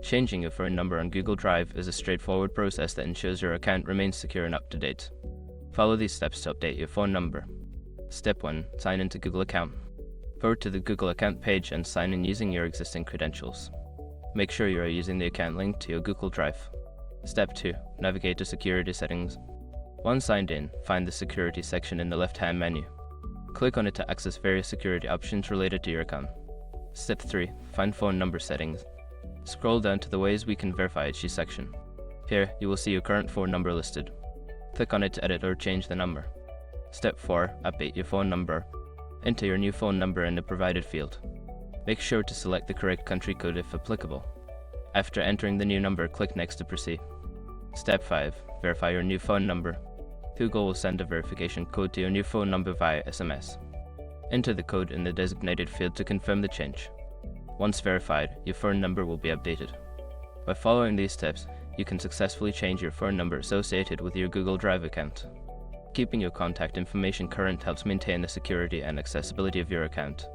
Changing your phone number on Google Drive is a straightforward process that ensures your account remains secure and up to date. Follow these steps to update your phone number. Step 1. Sign into Google account. Forward to the Google account page and sign in using your existing credentials. Make sure you are using the account linked to your Google Drive. Step 2. Navigate to Security Settings. Once signed in, find the Security section in the left-hand menu. Click on it to access various security options related to your account. Step 3. Find Phone Number Settings. Scroll down to the Ways We Can Verify It section. Here, you will see your current phone number listed. Click on it to edit or change the number. Step 4. Update your phone number. Enter your new phone number in the provided field. Make sure to select the correct country code if applicable. After entering the new number, click Next to proceed. Step 5. Verify your new phone number. Google will send a verification code to your new phone number via SMS. Enter the code in the designated field to confirm the change. Once verified, your phone number will be updated. By following these steps, you can successfully change your phone number associated with your Google Drive account. Keeping your contact information current helps maintain the security and accessibility of your account.